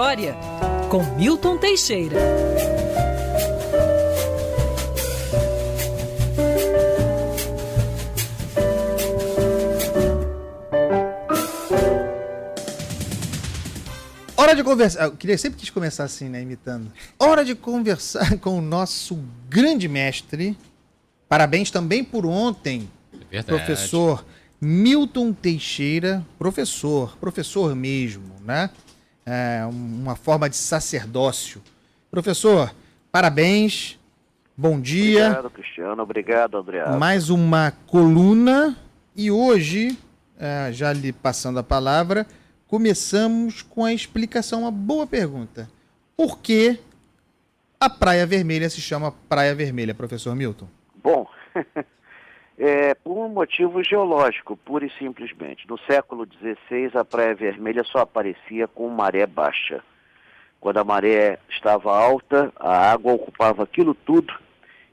História, com Milton Teixeira. Hora de conversar. Eu sempre quis começar assim, né? Imitando. Hora de conversar com o nosso grande mestre. Parabéns também por ontem, professor Milton Teixeira. Professor mesmo, né? Uma forma de sacerdócio. Professor, parabéns. Bom dia. Obrigado, Cristiano. Obrigado, Adriano. Mais uma coluna. E hoje, já lhe passando a palavra, começamos com a explicação, uma boa pergunta. Por que a Praia Vermelha se chama Praia Vermelha, professor Milton? Bom, por um motivo geológico, pura e simplesmente. No século XVI, a Praia Vermelha só aparecia com maré baixa. Quando a maré estava alta, a água ocupava aquilo tudo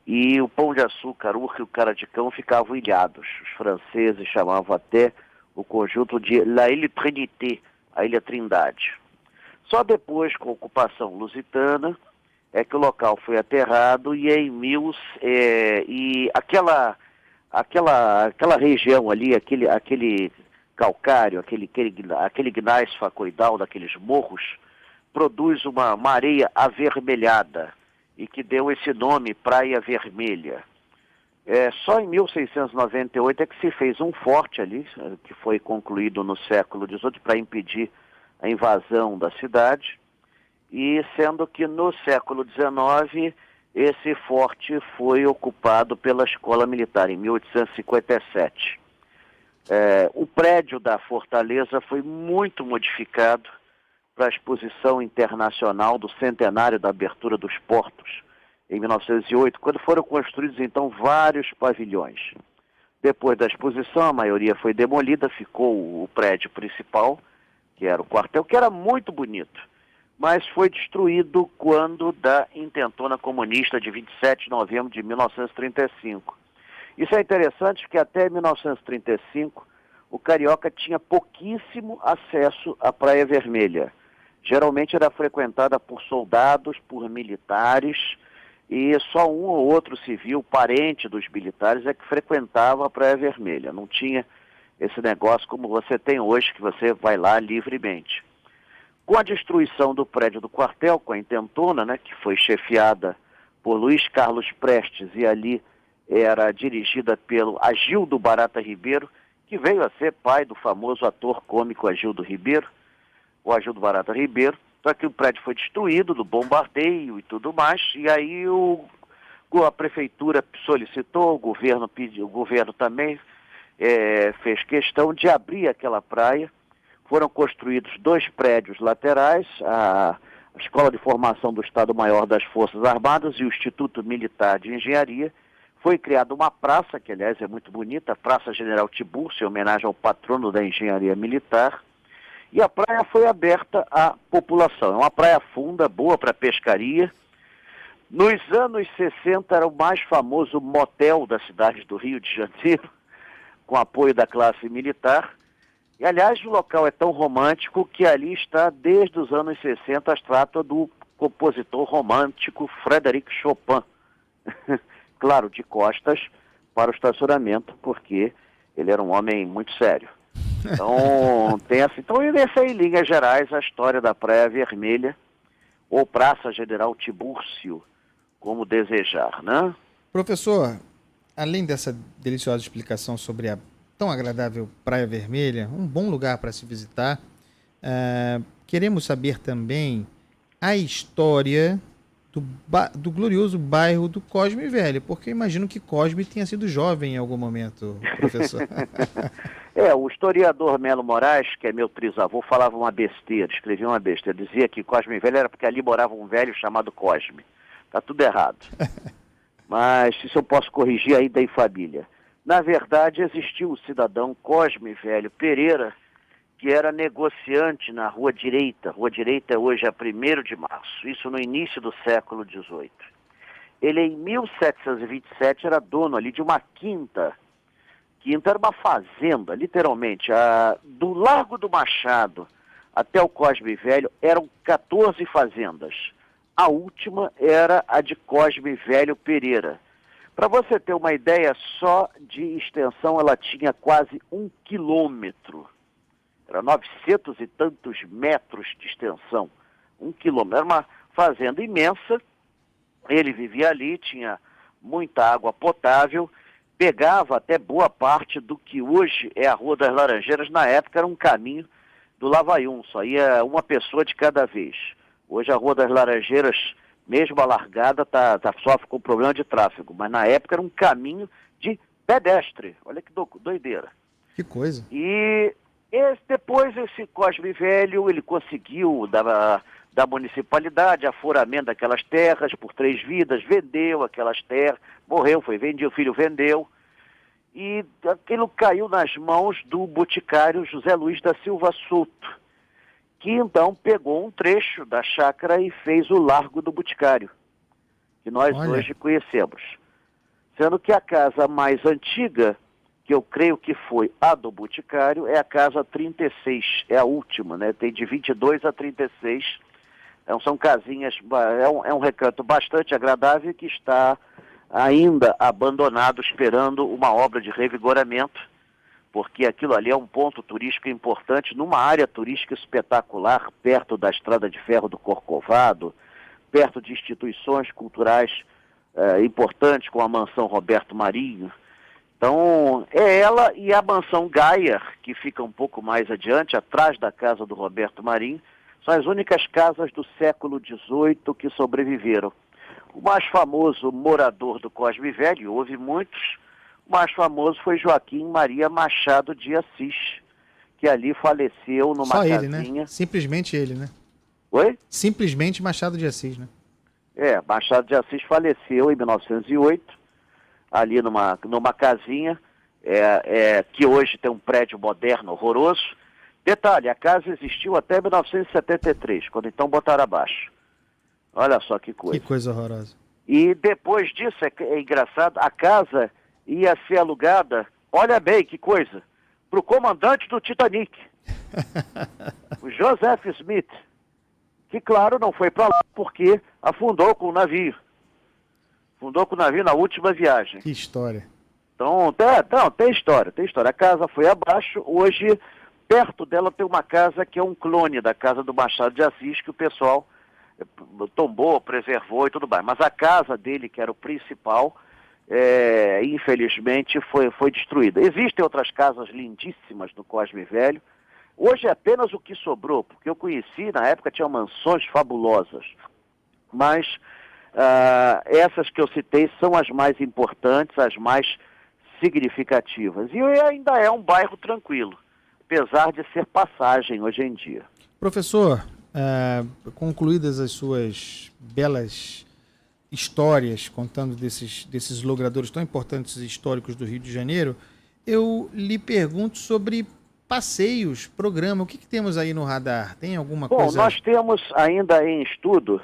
e o Pão de Açúcar, Urca e o Cara de Cão ficavam ilhados. Os franceses chamavam até o conjunto de La Île Trinité, a Ilha Trindade. Só depois, com a ocupação lusitana, é que o local foi aterrado e aquela região ali, aquele calcário, aquele gneiss facoidal daqueles morros, produz uma areia avermelhada e que deu esse nome Praia Vermelha. Só em 1698 é que se fez um forte ali, que foi concluído no século XVIII para impedir a invasão da cidade, e sendo que no século XIX esse forte foi ocupado pela Escola Militar, em 1857. O prédio da fortaleza foi muito modificado para a Exposição Internacional do Centenário da Abertura dos Portos, em 1908, quando foram construídos, então, vários pavilhões. Depois da exposição, a maioria foi demolida, ficou o prédio principal, que era o quartel, que era muito bonito, mas foi destruído quando da intentona comunista de 27 de novembro de 1935. Isso é interessante porque até 1935 o carioca tinha pouquíssimo acesso à Praia Vermelha. Geralmente era frequentada por soldados, por militares, e só um ou outro civil, parente dos militares, é que frequentava a Praia Vermelha. Não tinha esse negócio como você tem hoje, que você vai lá livremente. Com a destruição do prédio do quartel, com a intentona, né, que foi chefiada por Luiz Carlos Prestes, e ali era dirigida pelo Agildo Barata Ribeiro, que veio a ser pai do famoso ator cômico Agildo Ribeiro, o Agildo Barata Ribeiro. Só que o prédio foi destruído do bombardeio e tudo mais, e aí a prefeitura solicitou, o governo pediu, o governo também fez questão de abrir aquela praia. Foram construídos 2 prédios laterais, a Escola de Formação do Estado-Maior das Forças Armadas e o Instituto Militar de Engenharia. Foi criada uma praça, que aliás é muito bonita, a Praça General Tiburcio, em homenagem ao patrono da engenharia militar. E a praia foi aberta à população. É uma praia funda, boa para pescaria. Nos anos 60 era o mais famoso motel da cidade do Rio de Janeiro, com apoio da classe militar. E, aliás, o local é tão romântico que ali está, desde os anos 60, a estátua do compositor romântico Frédéric Chopin. Claro, de costas para o estacionamento, porque ele era um homem muito sério. Então, essa é em linhas gerais a história da Praia Vermelha, ou Praça General Tiburcio, como desejar, né? Professor, além dessa deliciosa explicação sobre a tão agradável Praia Vermelha, um bom lugar para se visitar, queremos saber também a história do glorioso bairro do Cosme Velho, porque imagino que Cosme tenha sido jovem em algum momento, professor. O historiador Melo Moraes, que é meu trisavô, falava uma besteira, escrevia uma besteira, dizia que Cosme Velho era porque ali morava um velho chamado Cosme. Está tudo errado. Mas isso eu posso corrigir aí da família. Na verdade, existiu o cidadão Cosme Velho Pereira, que era negociante na Rua Direita. Rua Direita hoje é 1º de março, isso no início do século XVIII. Ele, em 1727, era dono ali de uma quinta. Quinta era uma fazenda, literalmente, do Largo do Machado até o Cosme Velho, eram 14 fazendas. A última era a de Cosme Velho Pereira. Para você ter uma ideia, só de extensão ela tinha quase 1 quilômetro. Era 900 e tantos metros de extensão. 1 quilômetro. Era uma fazenda imensa. Ele vivia ali, tinha muita água potável, pegava até boa parte do que hoje é a Rua das Laranjeiras. Na época era um caminho do Lavaium, só ia uma pessoa de cada vez. Hoje a Rua das Laranjeiras, mesmo alargada, sofre com problema de tráfego, mas na época era um caminho de pedestre. Olha que doideira. Que coisa. E depois esse Cosme Velho, ele conseguiu da municipalidade, aforamento daquelas terras por 3 vidas, vendeu aquelas terras, morreu, foi vendido, o filho vendeu, e aquilo caiu nas mãos do boticário José Luiz da Silva Souto, que então pegou um trecho da chácara e fez o Largo do Boticário, que nós hoje conhecemos. Sendo que a casa mais antiga, que eu creio que foi a do Boticário, é a casa 36, é a última, né? Tem de 22 a 36. São casinhas, é um recanto bastante agradável que está ainda abandonado, esperando uma obra de revigoramento, porque aquilo ali é um ponto turístico importante, numa área turística espetacular, perto da Estrada de Ferro do Corcovado, perto de instituições culturais importantes, como a Mansão Roberto Marinho. Então, é ela e a Mansão Gaia, que fica um pouco mais adiante, atrás da casa do Roberto Marinho, são as únicas casas do século XVIII que sobreviveram. O mais famoso morador do Cosme Velho, houve muitos, o mais famoso foi Joaquim Maria Machado de Assis, que ali faleceu numa Só casinha. ele, né? Simplesmente ele, né? Oi? Simplesmente Machado de Assis, né? Machado de Assis faleceu em 1908, ali numa casinha, que hoje tem um prédio moderno, horroroso. Detalhe, a casa existiu até 1973, quando então botaram abaixo. Olha só que coisa. Que coisa horrorosa. E depois disso, é engraçado, a casa ia ser alugada, olha bem que coisa, para o comandante do Titanic, o Joseph Smith, que claro não foi para lá porque afundou com o navio. Afundou com o navio na última viagem. Que história. Então, tem história. A casa foi abaixo, hoje perto dela tem uma casa que é um clone da casa do Machado de Assis, que o pessoal tombou, preservou e tudo mais. Mas a casa dele, que era o principal, infelizmente foi destruída. Existem outras casas lindíssimas no Cosme Velho. Hoje é apenas o que sobrou, porque eu conheci, na época tinha mansões fabulosas. Mas essas que eu citei são as mais importantes, as mais significativas. E ainda é um bairro tranquilo, apesar de ser passagem hoje em dia. Professor, concluídas as suas belas histórias, contando desses logradouros tão importantes e históricos do Rio de Janeiro, eu lhe pergunto sobre passeios, programa, o que temos aí no radar? Tem alguma coisa? Bom, nós temos ainda em estudo,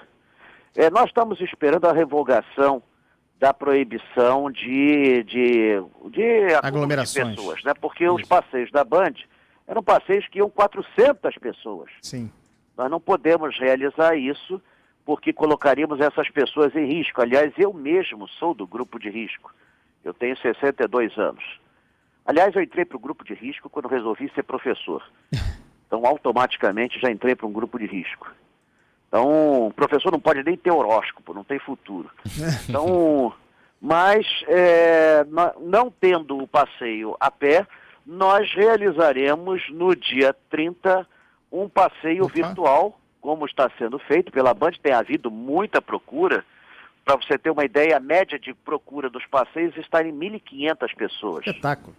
nós estamos esperando a revogação da proibição de aglomerações de pessoas, né? Porque os passeios da Band eram passeios que iam 400 pessoas. Sim. Nós não podemos realizar isso porque colocaríamos essas pessoas em risco. Aliás, eu mesmo sou do grupo de risco. Eu tenho 62 anos. Aliás, eu entrei para o grupo de risco quando resolvi ser professor. Então, automaticamente, já entrei para um grupo de risco. Então, o professor não pode nem ter horóscopo, não tem futuro. Então, mas, não tendo o passeio a pé, nós realizaremos no dia 30 um passeio virtual, como está sendo feito pela Band. Tem havido muita procura. Para você ter uma ideia, a média de procura dos passeios está em 1.500 pessoas. Espetáculo.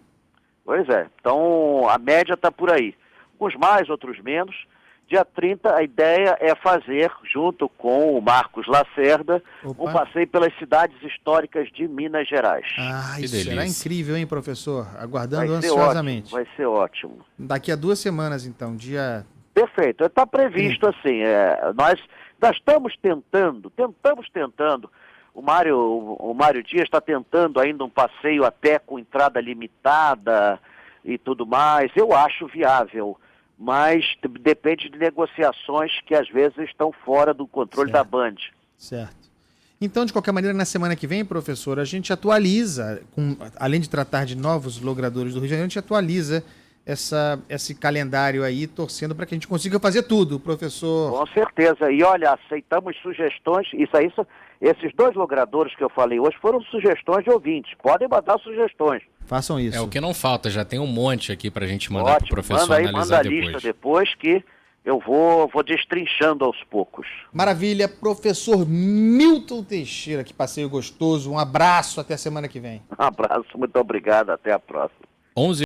Pois é. Então, a média está por aí. Uns mais, outros menos. Dia 30, a ideia é fazer, junto com o Marcos Lacerda, um passeio pelas cidades históricas de Minas Gerais. Ah, isso será incrível, hein, professor? Aguardando ansiosamente. Vai ser ótimo. Daqui a 2 semanas, então, dia... Perfeito. Está previsto assim. Nós estamos tentando. O Mário Dias está tentando ainda um passeio até com entrada limitada e tudo mais. Eu acho viável. mas depende de negociações que às vezes estão fora do controle da Band. Certo. Então, de qualquer maneira, na semana que vem, professor, a gente atualiza, além de tratar de novos logradouros do Rio de Janeiro, a gente atualiza esse calendário aí, torcendo para que a gente consiga fazer tudo, professor. Com certeza. E olha, aceitamos sugestões. Esses 2 logradouros que eu falei hoje foram sugestões de ouvintes. Podem mandar sugestões. Façam isso. É o que não falta, já tem um monte aqui pra gente mandar pro professor manda aí, analisar manda a depois. lista depois que eu vou destrinchando aos poucos. Maravilha. Professor Milton Teixeira, que passeio gostoso. Um abraço, até a semana que vem. Um abraço, muito obrigado, até a próxima. 11